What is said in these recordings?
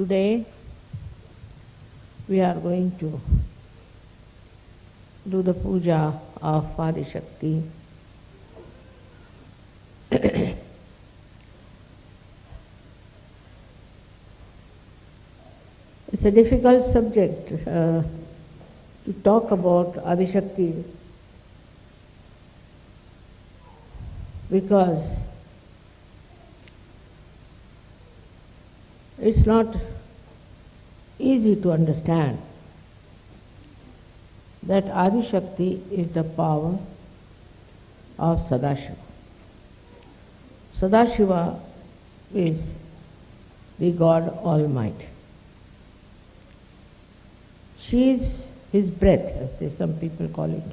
Today we are going to do the puja of Adi Shakti. It's a difficult subject to talk about Adi Shakti because it's not easy to understand that Adi Shakti is the power of Sadashiva. Sadashiva is the God Almighty. She is His breath, as some people call it.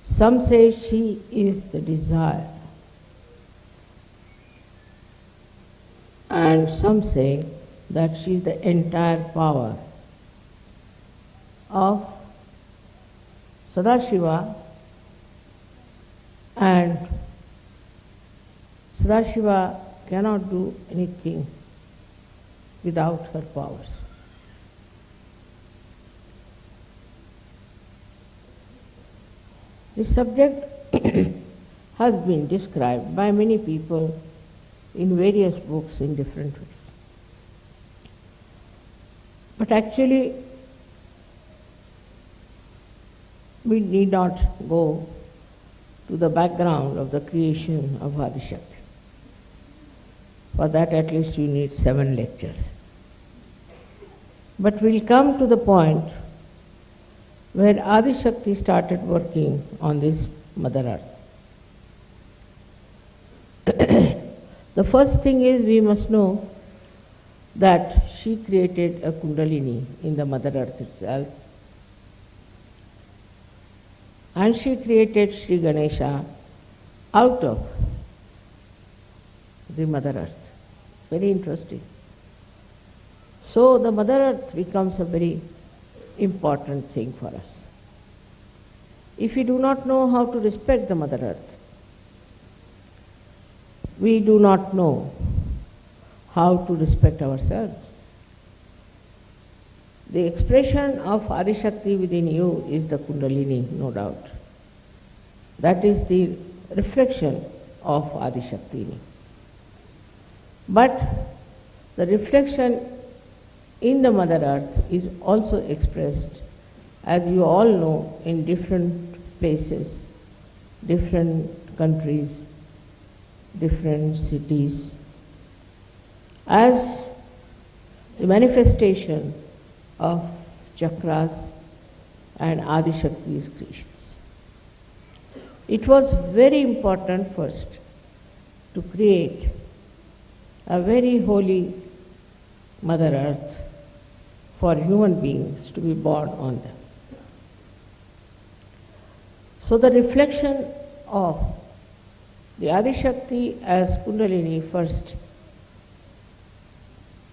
Some say she is the desire, and some say that she is the entire power of Sadashiva, and Sadashiva cannot do anything without her powers. This subject has been described by many people in various books in different ways. But actually, we need not go to the background of the creation of Adi Shakti. For that at least you need 7 lectures. But we'll come to the point where Adi Shakti started working on this Mother Earth. The first thing is we must know that she created a Kundalini in the Mother Earth itself, and she created Sri Ganesha out of the Mother Earth. It's very interesting. So the Mother Earth becomes a very important thing for us. If we do not know how to respect the Mother Earth, we do not know how to respect ourselves. The expression of Adi Shakti within you is the Kundalini, no doubt. That is the reflection of Adi Shakti. But the reflection in the Mother Earth is also expressed, as you all know, in different places, different countries, different cities, as the manifestation of chakras and Adi Shakti's creations. It was very important first to create a very holy Mother Earth for human beings to be born on them. So the reflection of the Adi Shakti as Kundalini first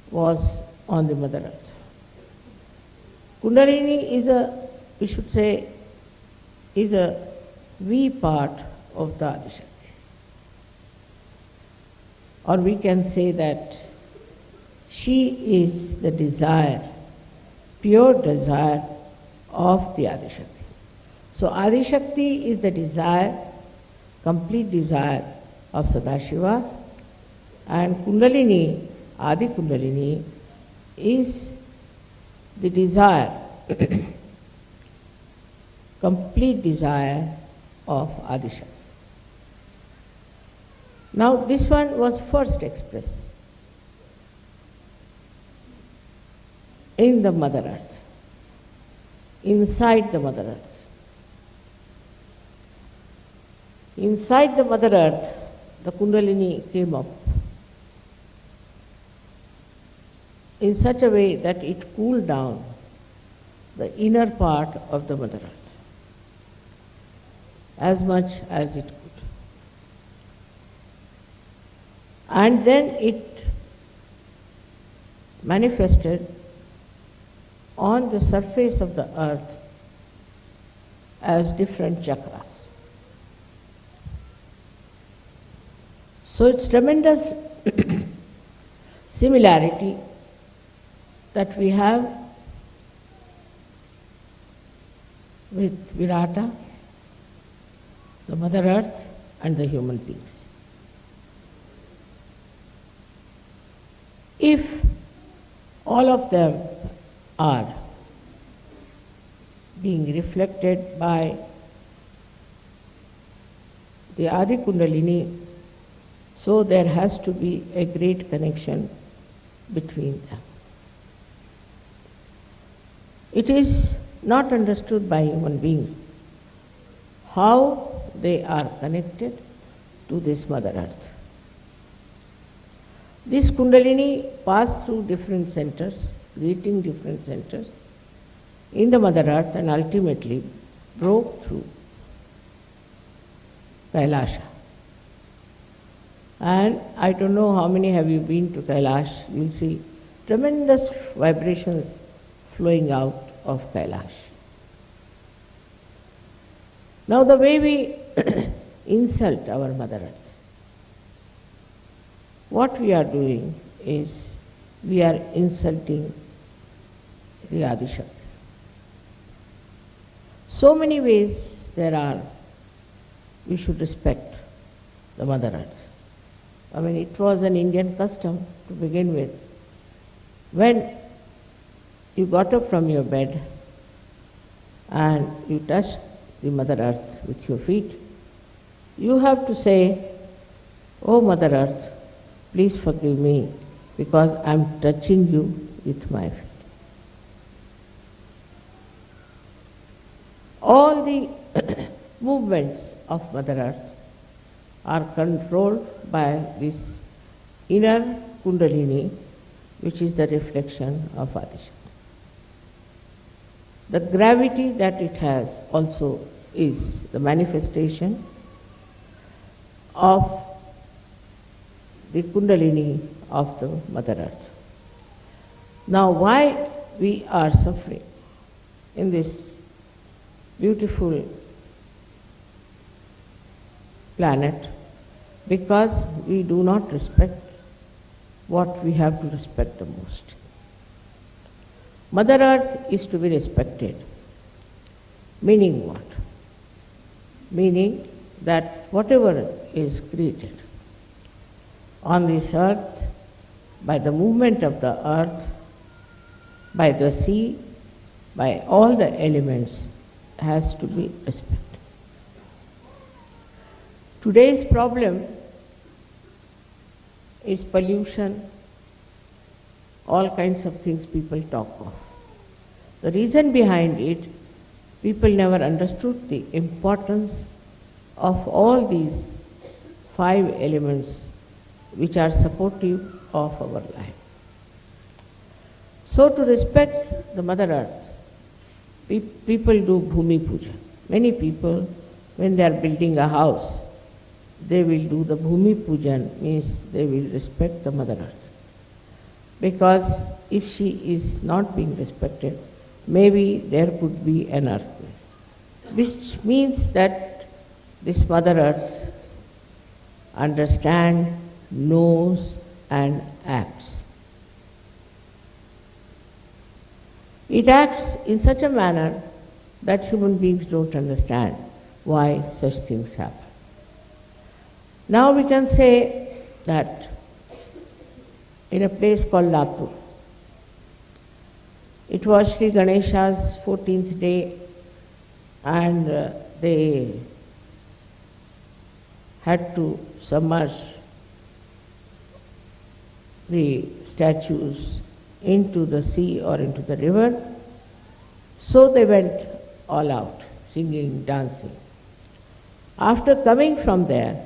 was on the Mother Earth. Kundalini is a V part of the Adi Shakti. Or we can say that she is the desire, pure desire of the Adi Shakti. So Adi Shakti is the desire, complete desire of Sadashiva, and Kundalini, Adi Kundalini, is the desire, complete desire of Adi Shakti. Now this one was first expressed in the Mother Earth, inside the Mother Earth. Inside the Mother Earth, the Kundalini came up in such a way that it cooled down the inner part of the Mother Earth as much as it could. And then it manifested on the surface of the earth as different chakras. So it's tremendous similarity that we have with Virata, the Mother Earth, and the human beings. If all of them are being reflected by the Adi Kundalini, so there has to be a great connection between them. It is not understood by human beings how they are connected to this Mother Earth. This Kundalini passed through different centers, creating different centers in the Mother Earth, and ultimately broke through Kailasha. And I don't know how many have you been to Kailash. You'll see tremendous vibrations flowing out of Kailash. Now the way we insult our Mother Earth, what we are doing is we are insulting the Adi Shakti. So many ways there are we should respect the Mother Earth. I mean, it was an Indian custom to begin with. When you got up from your bed and you touched the Mother Earth with your feet, you have to say, "Oh Mother Earth, please forgive me because I'm touching you with my feet." All the movements of Mother Earth are controlled by this inner Kundalini, which is the reflection of Adishakti. The gravity that it has also is the manifestation of the Kundalini of the Mother Earth. Now, why we are suffering in this beautiful planet? Because we do not respect what we have to respect the most. Mother Earth is to be respected. Meaning what? Meaning that whatever is created on this earth, by the movement of the earth, by the sea, by all the elements, has to be respected. Today's problem is pollution, all kinds of things people talk of. The reason behind it, people never understood the importance of all these 5 elements which are supportive of our life. So to respect the Mother Earth, people do Bhumi Puja. Many people, when they are building a house, they will do the Bhumi Pujan, means they will respect the Mother Earth. Because if she is not being respected, maybe there could be an earthquake. Which means that this Mother Earth understands, knows and acts. It acts in such a manner that human beings don't understand why such things happen. Now we can say that in a place called Latur, it was Sri Ganesha's 14th day, and they had to submerge the statues into the sea or into the river. So they went all out, singing, dancing. After coming from there,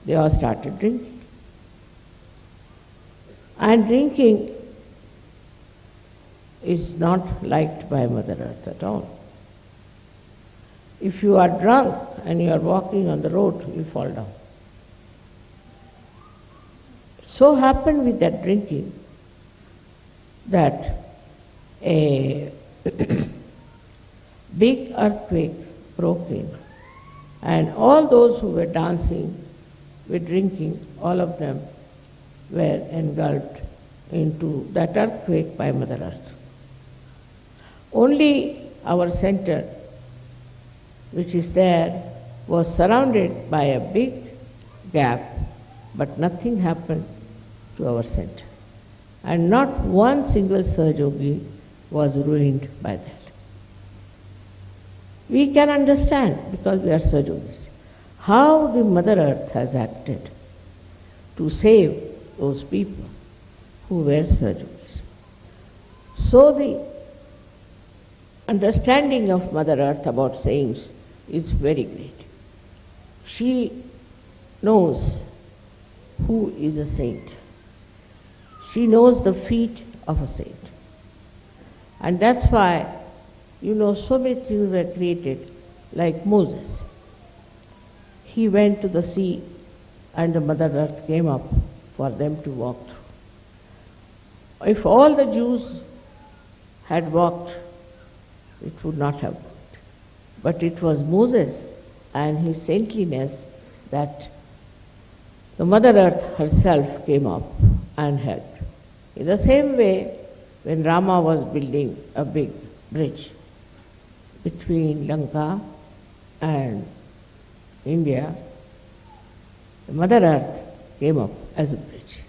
they all started drinking. And drinking is not liked by Mother Earth at all. If you are drunk and you are walking on the road, you will fall down. So happened with that drinking that a big earthquake broke in, and all those who were dancing, were drinking, all of them were engulfed into that earthquake by Mother Earth. Only our center, which is there, was surrounded by a big gap, but nothing happened to our center. And not one single Sahajogi was ruined by that. We can understand, because we are Sahajogis, how the Mother Earth has acted to save those people who were Sahajogis. So the understanding of Mother Earth about saints is very great. She knows who is a saint. She knows the feet of a saint. And that's why, so many things were created, like Moses. He went to the sea and the Mother Earth came up for them to walk through. If all the Jews had walked, it would not have worked. But it was Moses and his saintliness that the Mother Earth herself came up and helped. In the same way, when Rama was building a big bridge between Lanka and India, the Mother Earth came up as a bridge.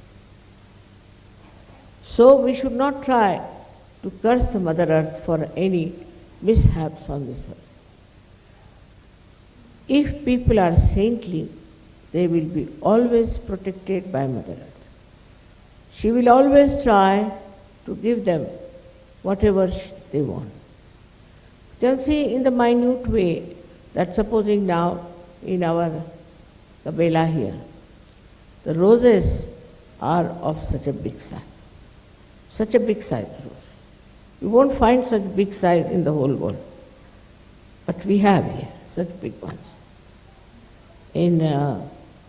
So we should not try to curse the Mother Earth for any mishaps on this earth. If people are saintly, they will be always protected by Mother Earth. She will always try to give them whatever they want. You can see in the minute way that supposing now in our Kabela here, the roses are of such a big size. Such a big size roses. You won't find such big size in the whole world. But we have here such big ones. In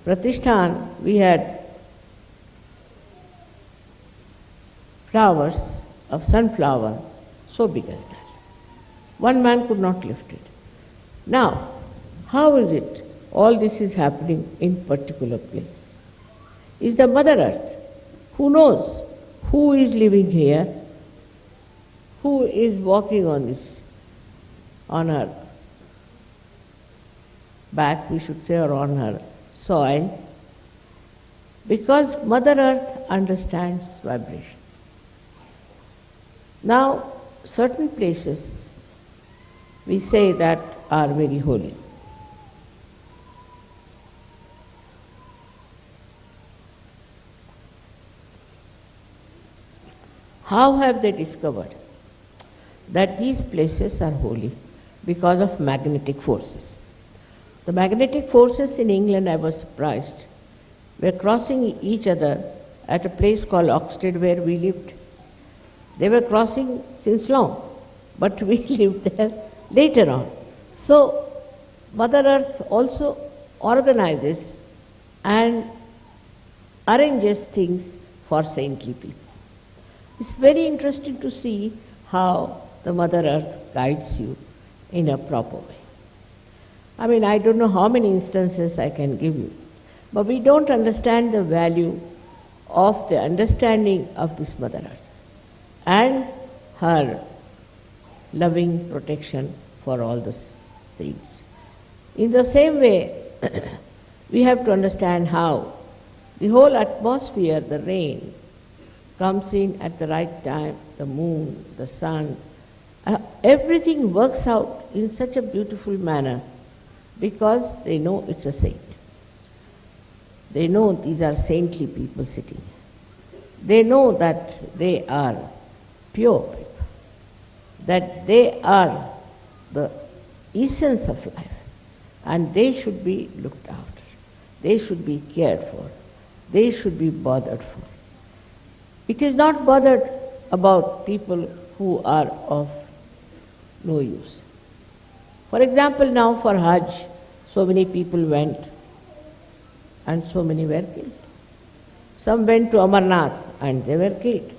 Pratishthan, we had flowers of sunflower so big as that. One man could not lift it. Now, how is it all this is happening in particular places? Is the Mother Earth, who knows who is living here, who is walking on her back, we should say, or on her soil, because Mother Earth understands vibration. Now, certain places we say that are very holy. How have they discovered that these places are holy? Because of magnetic forces. The magnetic forces in England, I was surprised, were crossing each other at a place called Oxted where we lived. They were crossing since long, but we lived there later on. So, Mother Earth also organizes and arranges things for saintly people. It's very interesting to see how the Mother Earth guides you in a proper way. I mean, I don't know how many instances I can give you, but we don't understand the value of the understanding of this Mother Earth and her loving protection for all the saints. In the same way, we have to understand how the whole atmosphere, the rain, comes in at the right time, the moon, the sun, everything works out in such a beautiful manner because they know it's a saint. They know these are saintly people sitting. They know that they are pure people, that they are the essence of life, and they should be looked after. They should be cared for. They should be bothered for. It is not bothered about people who are of no use. For example, now for Hajj, so many people went and so many were killed. Some went to Amarnath and they were killed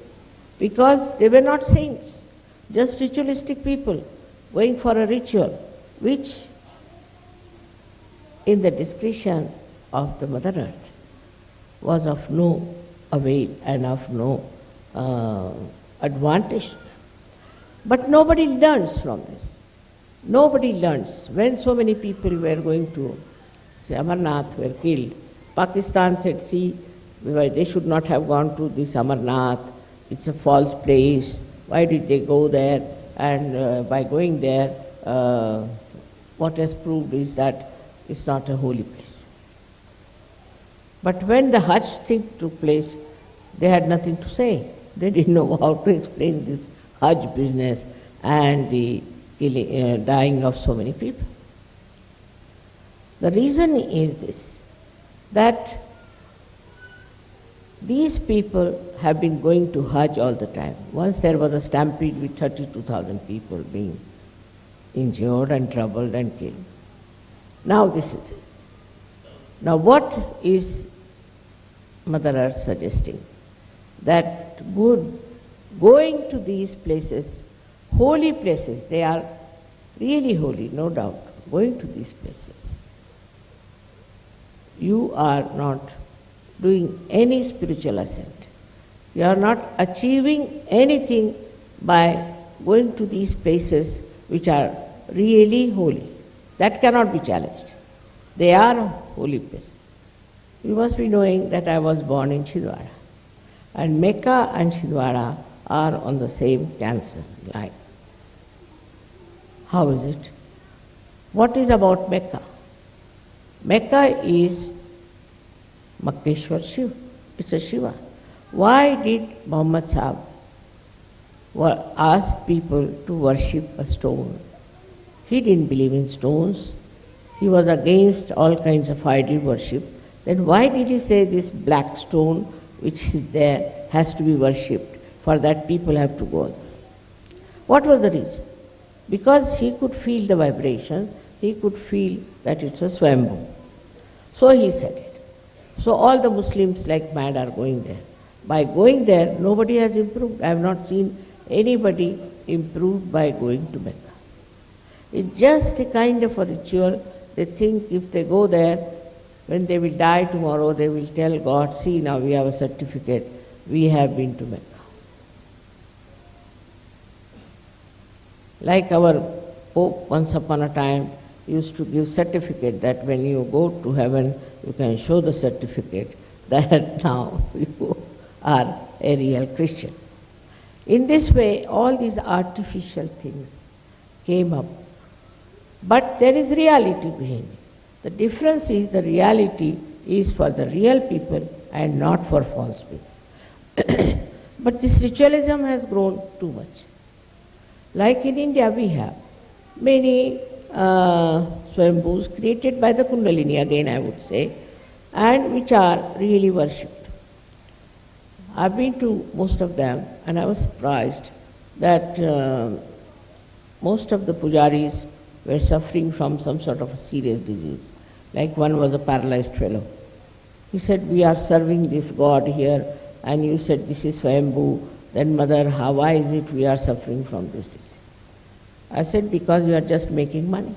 because they were not saints, just ritualistic people going for a ritual which, in the discretion of the Mother Earth, was of no avail and of no advantage. But nobody learns from this. Nobody learns. When so many people were going to, say, Amarnath were killed, Pakistan said, see, they should not have gone to this Amarnath. It's a false place. Why did they go there? And by going there, what has proved is that it's not a holy place. But when the Hajj thing took place, they had nothing to say. They didn't know how to explain this Hajj business and the dying of so many people. The reason is this, that these people have been going to Hajj all the time. Once there was a stampede with 32,000 people being injured and troubled and killed. Now this is it. Now what is Mother Earth suggesting? That going to these places, holy places, they are really holy, no doubt, going to these places, you are not doing any spiritual ascent. You are not achieving anything by going to these places which are really holy. That cannot be challenged. They are holy places. You must be knowing that I was born in Chhindwara. And Mecca and Chhindwara are on the same cancer line. How is it? What is about Mecca? Mecca is Makkeshwar Shiva. It's a Shiva. Why did Muhammad Sahib ask people to worship a stone? He didn't believe in stones. He was against all kinds of idol worship. Then why did he say this black stone which is there has to be worshipped? For that people have to go. What was the reason? Because he could feel the vibration, he could feel that it's a Swambhu. So he said it. So all the Muslims like mad are going there. By going there, nobody has improved. I have not seen anybody improved by going to Mecca. It's just a kind of a ritual. They think if they go there, when they will die tomorrow, they will tell God, see, now we have a certificate, we have been to Mecca. Like our Pope once upon a time used to give certificate that when you go to heaven, you can show the certificate that now you are a real Christian. In this way, all these artificial things came up. But there is reality behind it. The difference is the reality is for the real people and not for false people. But this ritualism has grown too much. Like in India, we have many Swambhus created by the Kundalini, again I would say, and which are really worshipped. I've been to most of them and I was surprised that most of the pujaris were suffering from some sort of a serious disease. Like one was a paralyzed fellow. He said, we are serving this God here and you said this is Swambhu, then Mother, why is it we are suffering from this disease? I said, because you are just making money.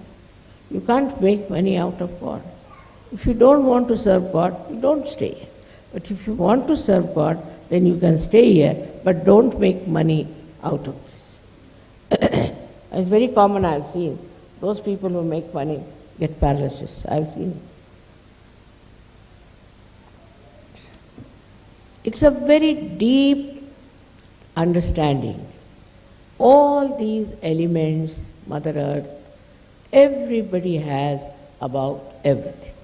You can't make money out of God. If you don't want to serve God, you don't stay here. But if you want to serve God, then you can stay here, but don't make money out of this. It's very common, I've seen. Those people who make money get paralysis. I've seen it. It's a very deep understanding. All these elements, Mother Earth, everybody has about everything.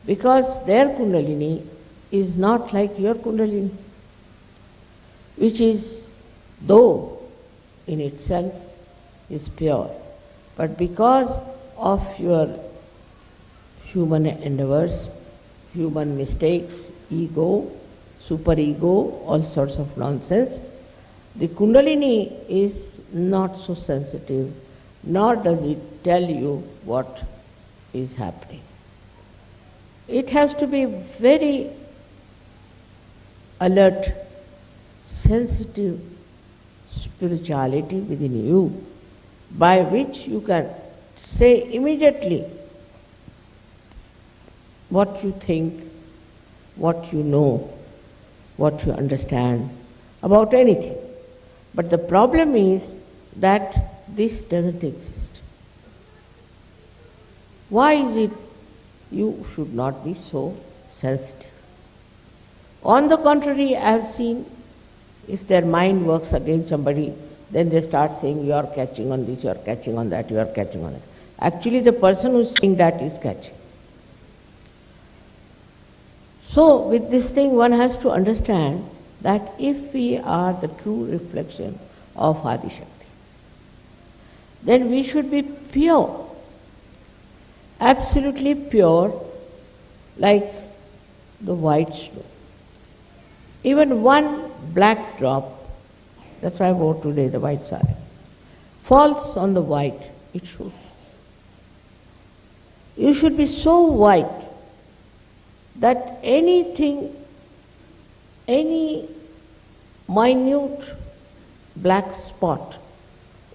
Because their Kundalini is not like your Kundalini, which is, though in itself is pure, but because of your human endeavors, human mistakes, ego, superego, all sorts of nonsense, the Kundalini is not so sensitive, nor does it tell you what is happening. It has to be very alert, sensitive spirituality within you, by which you can say immediately what you think, what you know, what you understand about anything. But the problem is that this doesn't exist. Why is it you should not be so sensitive? On the contrary, I have seen if their mind works against somebody, then they start saying, you are catching on this, you are catching on that, you are catching on that. Actually, the person who is saying that is catching. So, with this thing, one has to understand that if we are the true reflection of Adishakti, then we should be pure, absolutely pure, like the white snow. Even one black drop, that's why I wore today the white sari, falls on the white, it shows. You should be so white that anything, any minute black spot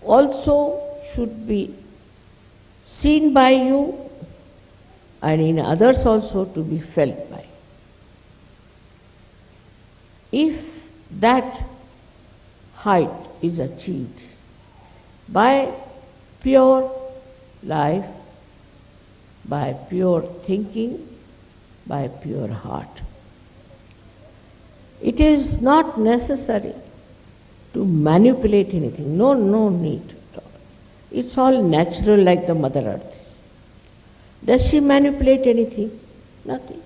also should be seen by you and in others also to be felt by. If that height is achieved by pure life, by pure thinking, by pure heart, it is not necessary to manipulate anything. No need at all. It's all natural like the Mother Earth is. Does she manipulate anything? Nothing.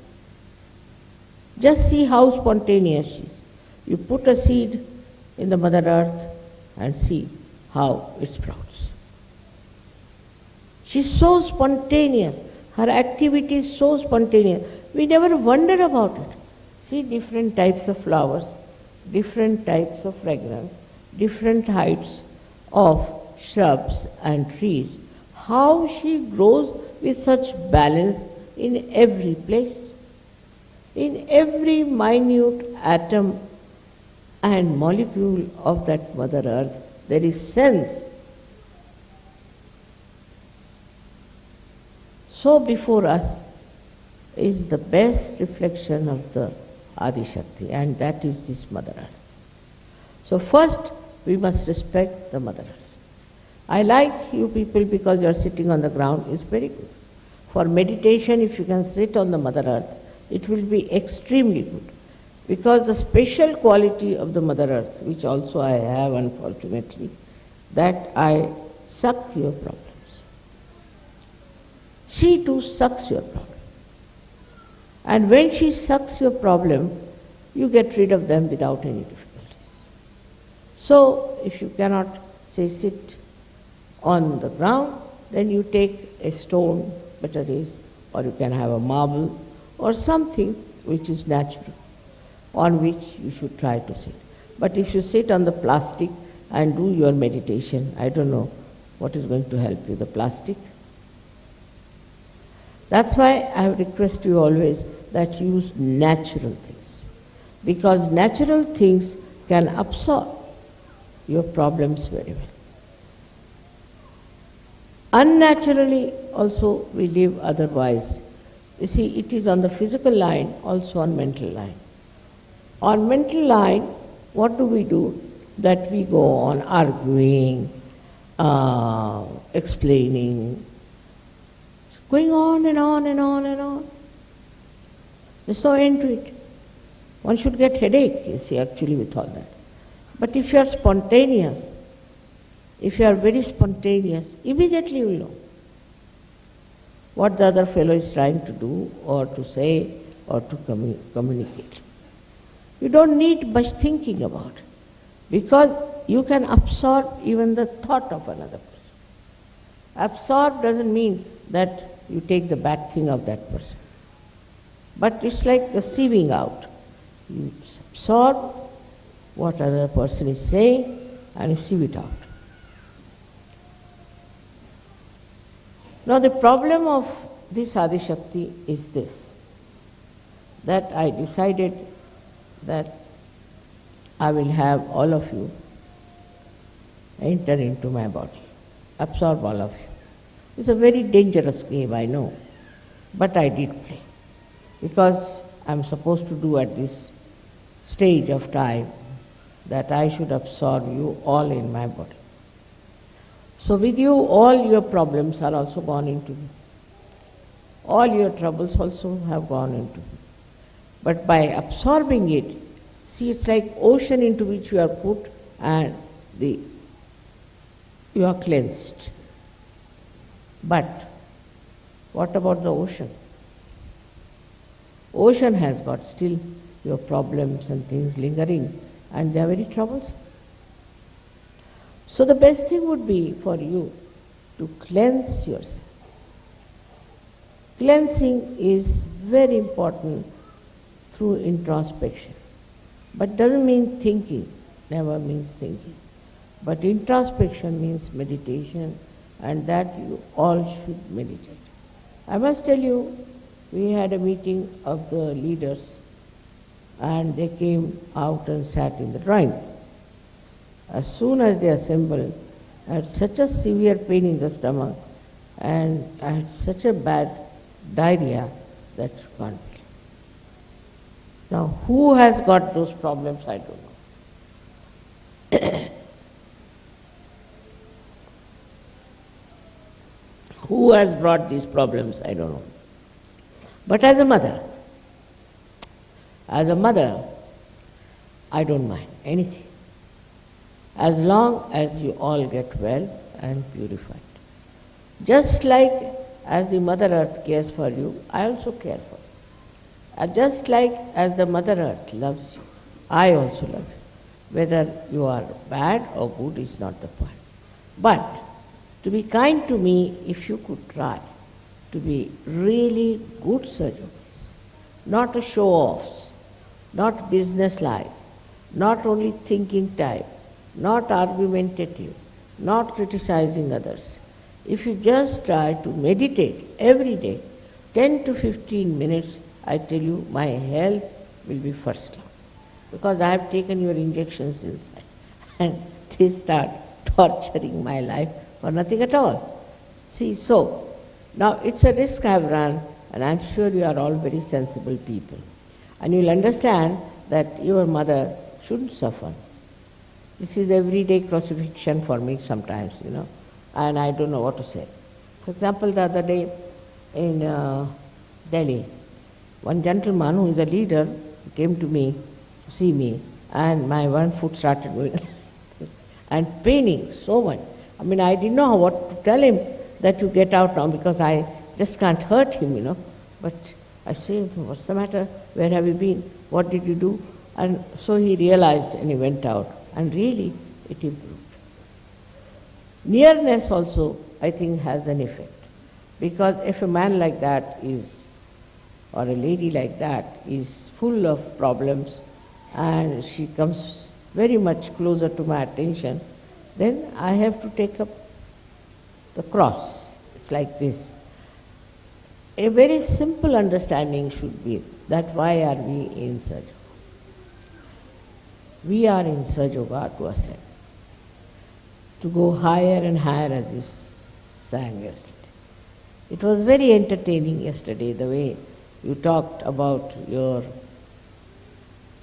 Just see how spontaneous she is. You put a seed in the Mother Earth and see how it sprouts. She's so spontaneous. Her activity is so spontaneous. We never wonder about it. See different types of flowers, different types of fragrance, different heights of shrubs and trees. How she grows with such balance in every place. In every minute atom and molecule of that Mother Earth, there is sense. So before us is the best reflection of the Adishakti, and that is this Mother Earth. So first we must respect the Mother Earth. I like you people because you are sitting on the ground, is very good. For meditation, if you can sit on the Mother Earth, it will be extremely good. Because the special quality of the Mother Earth, which also I have unfortunately, that I suck your problems. She too sucks your problem. And when she sucks your problem, you get rid of them without any difficulties. So, if you cannot, say, sit on the ground, then you take a stone, better is, or you can have a marble, or something which is natural, on which you should try to sit. But if you sit on the plastic and do your meditation, I don't know what is going to help you, the plastic. That's why I request you always that you use natural things, because natural things can absorb your problems very well. Unnaturally also we live otherwise. You see, it is on the physical line, also on mental line. On mental line, what do? That we go on arguing, explaining, going on and on and on and on. There's no end to it. One should get headache, you see, actually with all that. But if you are spontaneous, if you are very spontaneous, immediately you will know what the other fellow is trying to do or to say or to communicate. You don't need much thinking about it, because you can absorb even the thought of another person. Absorb doesn't mean that you take the bad thing of that person, but it's like a sieving out. You absorb what other person is saying and you sieve it out. Now the problem of this Adishakti is this, that I decided that I will have all of you enter into my body, absorb all of you. It's a very dangerous game, I know, but I did play, because I'm supposed to do at this stage of time that I should absorb you all in my body. So with you, all your problems are also gone into me. All your troubles also have gone into me. But by absorbing it, see, it's like ocean into which you are put and you are cleansed. But what about the ocean? Ocean has got still your problems and things lingering, and they are very troublesome. So the best thing would be for you to cleanse yourself. Cleansing is very important through introspection. But doesn't mean thinking, never means thinking. But introspection means meditation, and that you all should meditate. I must tell you, we had a meeting of the leaders, and they came out and sat in the drawing room. As soon as they assembled, I had such a severe pain in the stomach, and I had such a bad diarrhea that you can't believe. Now, who has got those problems, I don't know. Who has brought these problems, I don't know. But as a mother, I don't mind anything, as long as you all get well and purified. Just like as the Mother Earth cares for you, I also care for you. And just like as the Mother Earth loves you, I also love you. Whether you are bad or good is not the point. But to be kind to me, if you could try to be really good surgeons, not a show-offs, not business-like, not only thinking type, not argumentative, not criticizing others. If you just try to meditate every day, 10 to 15 minutes, I tell you, my health will be first class. Because I have taken your injections inside, and they start torturing my life for nothing at all. See, so, now it's a risk I have run, and I'm sure you are all very sensible people. And you'll understand that your mother shouldn't suffer. This is everyday crucifixion for me sometimes, and I don't know what to say. For example, the other day in Delhi, one gentleman who is a leader came to me to see me, and my one foot started going and paining so much. I mean, I didn't know what to tell him, that you get out now, because I just can't hurt him, But I say, what's the matter? Where have you been? What did you do? And so he realized and he went out. And really, it improved. Nearness also, I think, has an effect. Because if a man like that is, or a lady like that is full of problems, and she comes very much closer to my attention, then I have to take up the cross. It's like this. A very simple understanding should be that why are we in Sahaja Yoga? We are in Sahaja Yoga to ascend, to go higher and higher, as you sang yesterday. It was very entertaining yesterday, the way you talked about your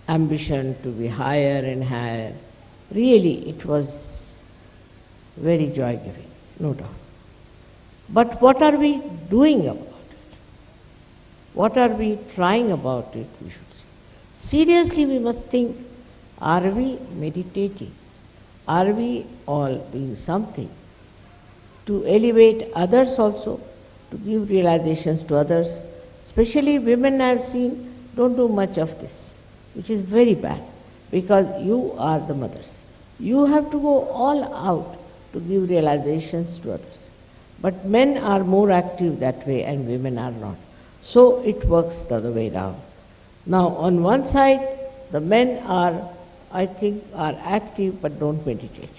ambition to be higher and higher. Really, it was very joy-giving, no doubt. But what are we doing about it? What are we trying about it, we should say. Seriously, we must think, are we meditating? Are we all doing something to elevate others also, to give realizations to others? Especially women, I have seen, don't do much of this, which is very bad, because you are the mothers. You have to go all out to give realizations to others. But men are more active that way and women are not. So it works the other way around. Now, on one side, the men are, I think, are active but don't meditate.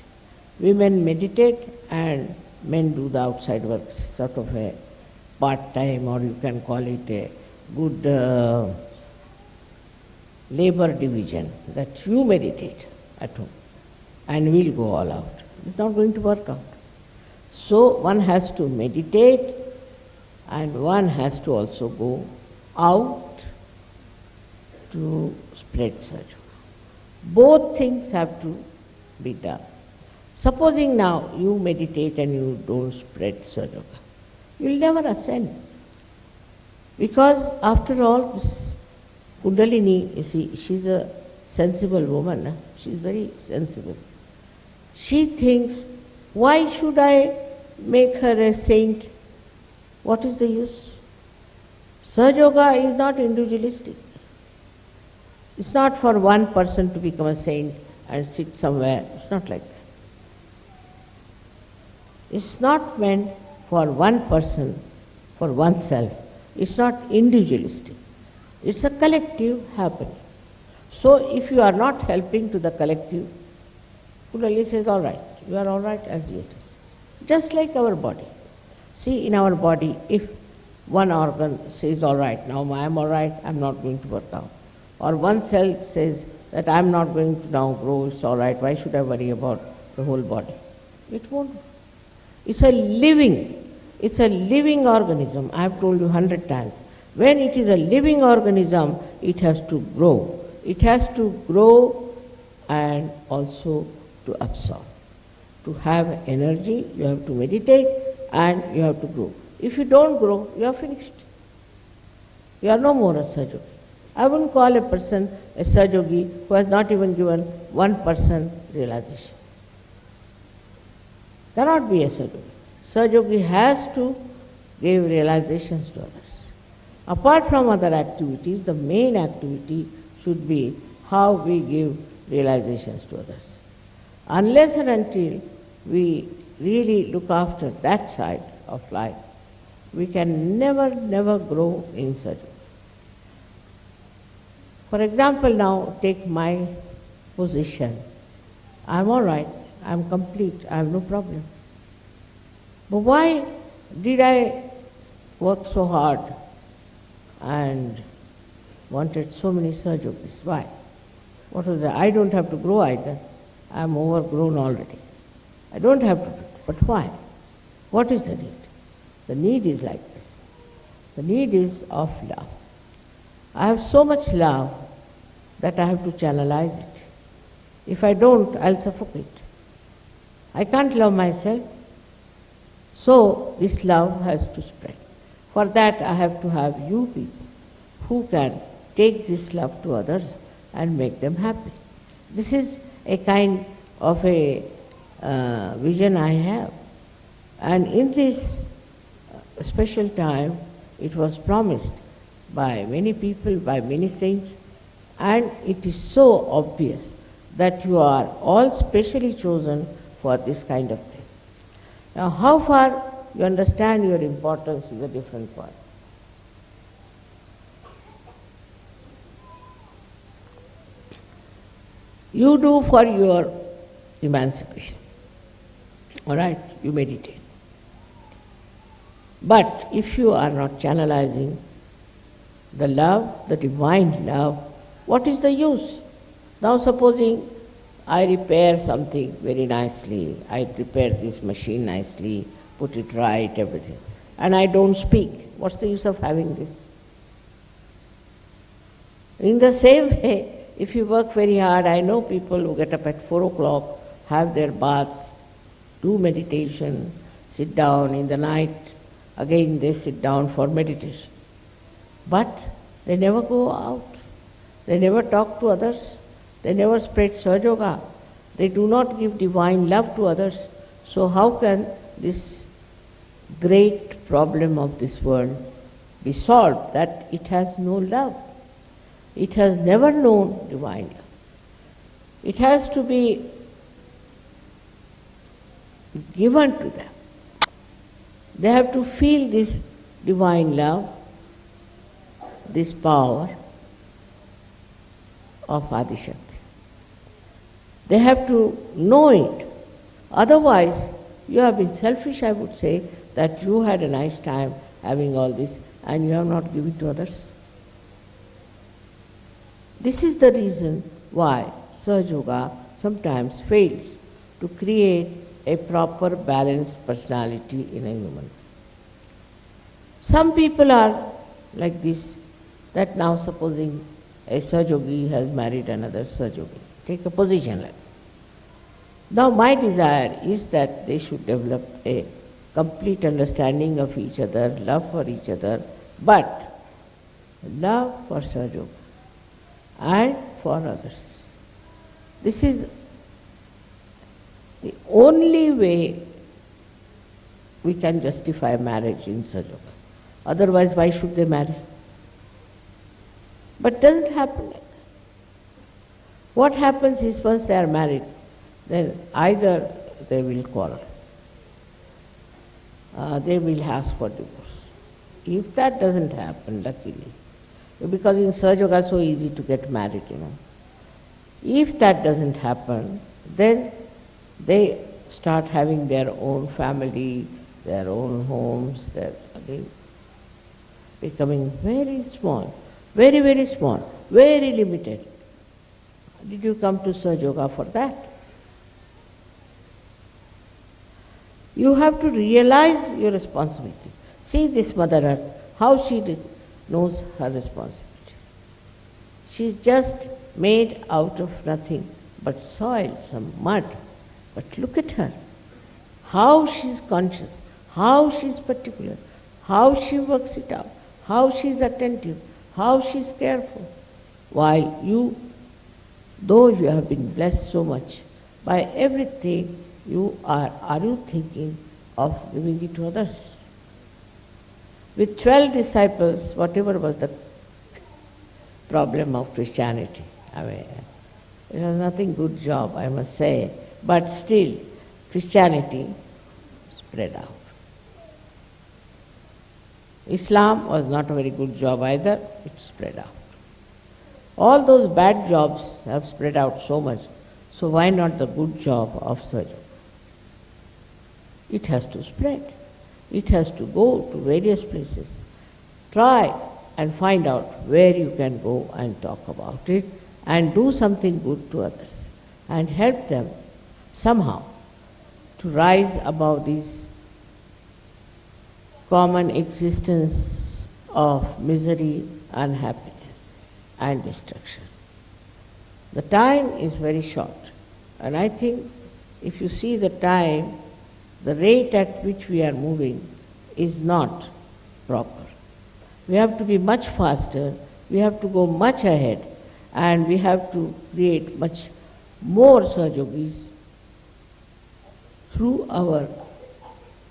Women meditate and men do the outside work, sort of a part-time, or you can call it a good labor division, that you meditate at home and we'll go all out. It's not going to work out. So one has to meditate and one has to also go out to spread Sahaja Yoga. Both things have to be done. Supposing now you meditate and you don't spread Sahaja Yoga, you will never ascend. Because after all, this Kundalini, you see, she's a sensible woman. She's very sensible. She thinks, why should I make her a saint? What is the use? Sahaja Yoga is not individualistic. It's not for one person to become a saint and sit somewhere. It's not like that. It's not meant for one person, for oneself. It's not individualistic. It's a collective happening. So if you are not helping to the collective, Kundalini says, all right, you are all right as it is. Just like our body. See, in our body, if one organ says, all right, now I am all right, I am not going to work out. Or one cell says that I am not going to now grow, it's all right, why should I worry about the whole body? It won't. It's a living organism. I have told you 100 times. When it is a living organism, it has to grow. It has to grow and also to absorb. To have energy, you have to meditate and you have to grow. If you don't grow, you are finished. You are no more a Sahaja Yogi. I wouldn't call a person a Sahaja Yogi who has not even given 1% realization. Cannot be a Sahaja Yogi. Sahaja Yogi has to give realizations to others. Apart from other activities, the main activity should be how we give realizations to others. Unless and until we really look after that side of life, we can never grow in Sahaja Yoga. For example, now take my position. I am all right, I am complete, I have no problem. But why did I work so hard and wanted so many Sahaja Yogis? Why? What was that? I don't have to grow either. I am overgrown already. I don't have to do it. But why? What is the need? The need is like this. The need is of love. I have so much love that I have to channelize it. If I don't, I'll suffocate. I can't love myself. So this love has to spread. For that I have to have you people who can take this love to others and make them happy. This is a kind of a vision I have. And in this special time, it was promised by many people, by many saints, and it is so obvious that you are all specially chosen for this kind of thing. Now, how far you understand your importance is a different point. You do for your emancipation. All right, you meditate. But if you are not channelizing the love, the divine love, what is the use? Now supposing I repair something very nicely, I repair this machine nicely, put it right, everything, and I don't speak. What's the use of having this? In the same way, if you work very hard, I know people who get up at 4 o'clock, have their baths, do meditation, sit down in the night, again they sit down for meditation. But they never go out. They never talk to others. They never spread Sahaja Yoga. They do not give divine love to others. So how can this great problem of this world be solved, that it has no love? It has never known divine love. It has to be given to them. They have to feel this divine love, this power of Adishakti. They have to know it. Otherwise, you have been selfish, I would say, that you had a nice time having all this and you have not given to others. This is the reason why Sahaja Yoga sometimes fails to create a proper balanced personality in a human. Some people are like this, that now supposing a Sahaja Yogi has married another Sahaja Yogi. take a position like that. Now my desire is that they should develop a complete understanding of each other, love for each other, but love for Sahaja Yoga and for others. This is the only way we can justify marriage in Sahaja Yoga. Otherwise, why should they marry? But it doesn't happen like that. What happens is once they are married, then either they will quarrel, they will ask for divorce. If that doesn't happen, luckily, because in Sahaja Yoga it's so easy to get married, If that doesn't happen, then they start having their own family, their own homes, they becoming very small, very, very small, very limited. Did you come to Sahaja Yoga for that? You have to realize your responsibility. See this Mother Earth, how she knows her responsibility. She's just made out of nothing but soil, some mud. But look at her, how she's conscious, how she's particular, how she works it out, how she's attentive, how she's careful. While you, though you have been blessed so much by everything, are you thinking of giving it to others? With 12 disciples, whatever was the problem of Christianity, it was nothing good job, I must say, but still Christianity spread out. Islam was not a very good job either, it spread out. All those bad jobs have spread out so much, so why not the good job of Sahaja Yoga? It has to spread. It has to go to various places. Try and find out where you can go and talk about it and do something good to others and help them somehow to rise above this common existence of misery, unhappiness and destruction. The time is very short, and I think if you see the time, the rate at which we are moving is not proper. We have to be much faster, we have to go much ahead, and we have to create much more Sahaja Yogis through our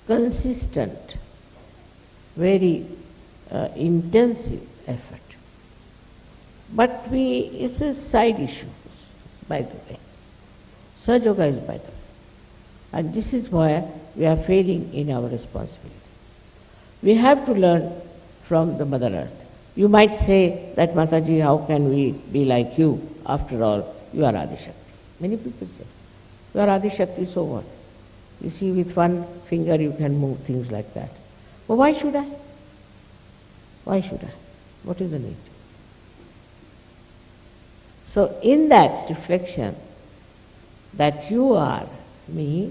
consistent, very intensive effort. But it's a side issue, by the way. Sahaja Yoga is by the way. And this is why we are failing in our responsibility. We have to learn from the Mother Earth. You might say that, Mataji, how can we be like you? After all, you are Adi Shakti. Many people say, you are Adi Shakti, so what? You see, with one finger you can move things like that. But why should I? Why should I? What is the need? So in that reflection that you are me,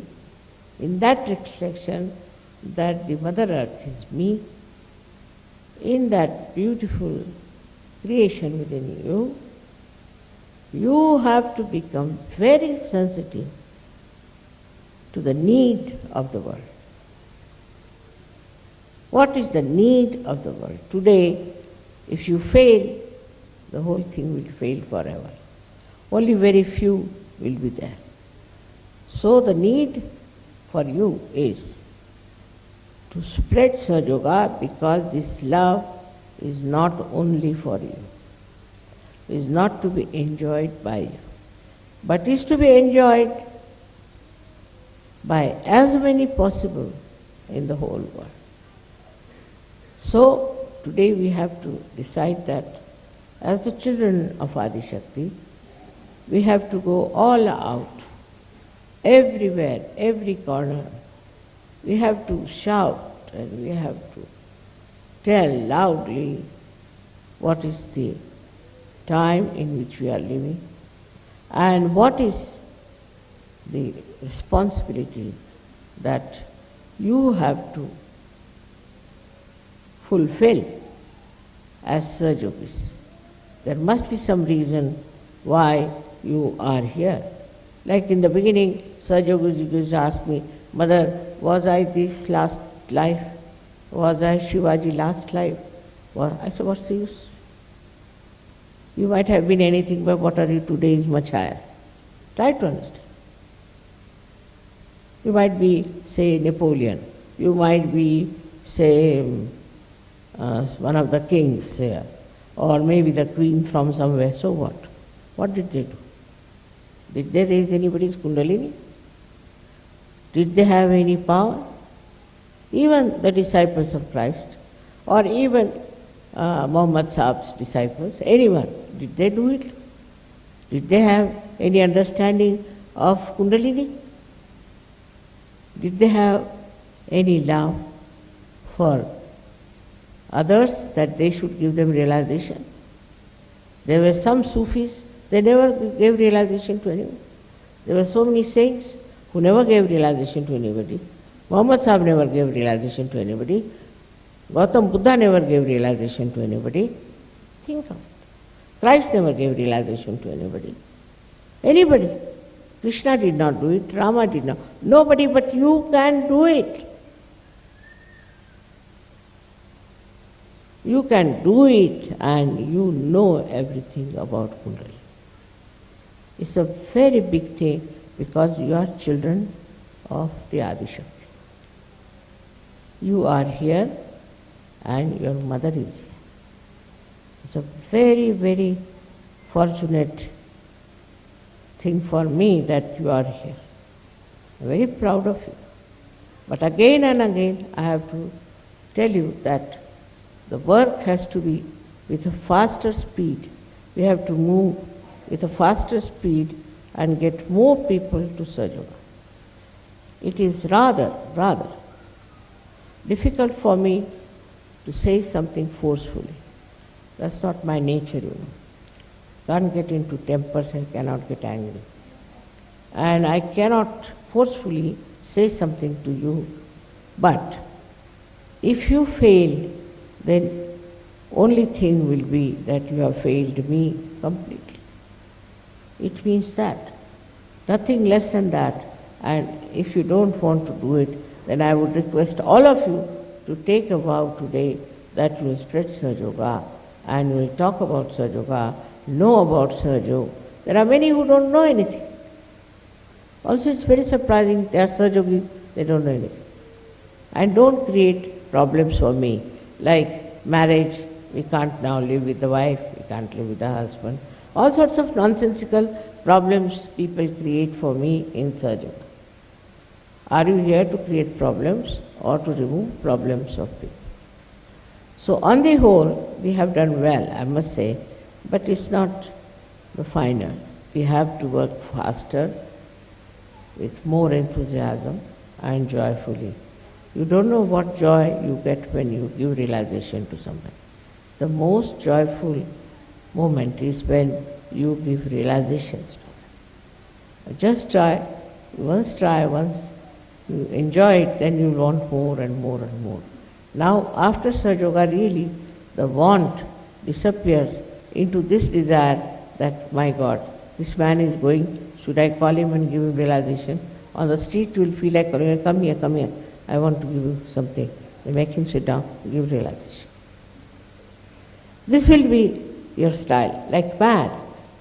in that reflection that the Mother Earth is me, in that beautiful creation within you, you have to become very sensitive to the need of the world. What is the need of the world? Today, if you fail, the whole thing will fail forever. Only very few will be there. So the need for you is to spread Sahaja Yoga, because this love is not only for you, is not to be enjoyed by you, but is to be enjoyed by as many possible in the whole world. So today we have to decide that as the children of Adi Shakti, we have to go all out, everywhere, every corner. We have to shout and we have to tell loudly what is the time in which we are living and what is the responsibility that you have to fulfill as Sahaja Yogis. There must be some reason why you are here. Like in the beginning, Sahaja Guruji asked me, Mother, was I this last life? Was I Shivaji last life? Well, I said, what's the use? You might have been anything, but what are you today is much higher. Try to understand. You might be, say, Napoleon. You might be, say, one of the kings here, or maybe the queen from somewhere. So what? What did they do? Did they raise anybody's Kundalini? Did they have any power? Even the disciples of Christ, or even Muhammad Sahab's disciples, anyone, did they do it? Did they have any understanding of Kundalini? Did they have any love for others that they should give them realization? There were some Sufis, they never gave realization to anyone. There were so many saints who never gave realization to anybody. Muhammad Sahib never gave realization to anybody. Gautam Buddha never gave realization to anybody. Think of it. Christ never gave realization to anybody. Anybody. Krishna did not do it, Rama did not. Nobody but you can do it. You can do it and you know everything about Kundalini. It's a very big thing because you are children of the Adi Shakti. You are here and your mother is here. It's a very, very fortunate thing for me that you are here. I'm very proud of you. But again and again I have to tell you that the work has to be with a faster speed. We have to move with a faster speed and get more people to Sahaja Yoga. It is rather difficult for me to say something forcefully. That's not my nature, you know. Can't get into tempers and cannot get angry. And I cannot forcefully say something to you. But if you fail, then only thing will be that you have failed me completely. It means that. Nothing less than that. And if you don't want to do it, then I would request all of you to take a vow today that you will spread Sahaja Yoga and you will talk about Sahaja Yoga, know about Sahaja Yoga. There are many who don't know anything. Also it's very surprising, there are Sahaja Yogis, they don't know anything. And don't create problems for me, like marriage, we can't now live with the wife, we can't live with the husband. All sorts of nonsensical problems people create for me in Sahaja Yoga. Are you here to create problems or to remove problems of people? So on the whole, we have done well, I must say, but it's not the final. We have to work faster, with more enthusiasm and joyfully. You don't know what joy you get when you give realization to somebody. The most joyful moment is when you give realizations to others. Just try, once you enjoy it, then you want more and more and more. Now, after Sahaja Yoga, really, the want disappears into this desire that, my God, this man is going, should I call him and give him realization? On the street, you will feel like, come here, I want to give you something. You make him sit down, give realization. This will be your style, like mad.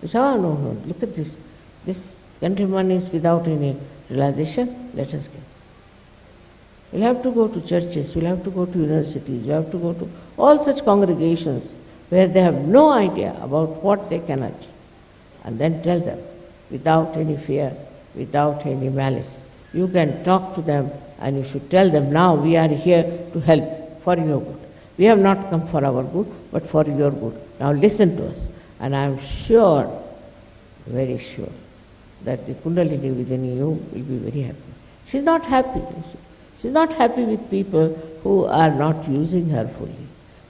You say, oh, no, look at this. This countryman is without any realization, let us get. You'll have to go to churches, you'll have to go to universities, you have to go to all such congregations where they have no idea about what they can achieve. And then tell them, without any fear, without any malice. You can talk to them and you should tell them, now we are here to help for your good. We have not come for our good, but for your good. Now listen to us. And I am sure, very sure, that the Kundalini within you will be very happy. She is not happy, you see. She is not happy with people who are not using her fully.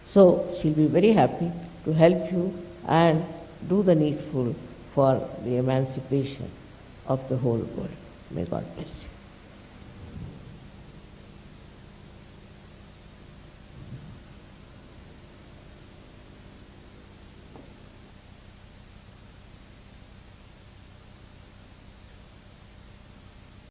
So she will be very happy to help you and do the needful for the emancipation of the whole world. May God bless you.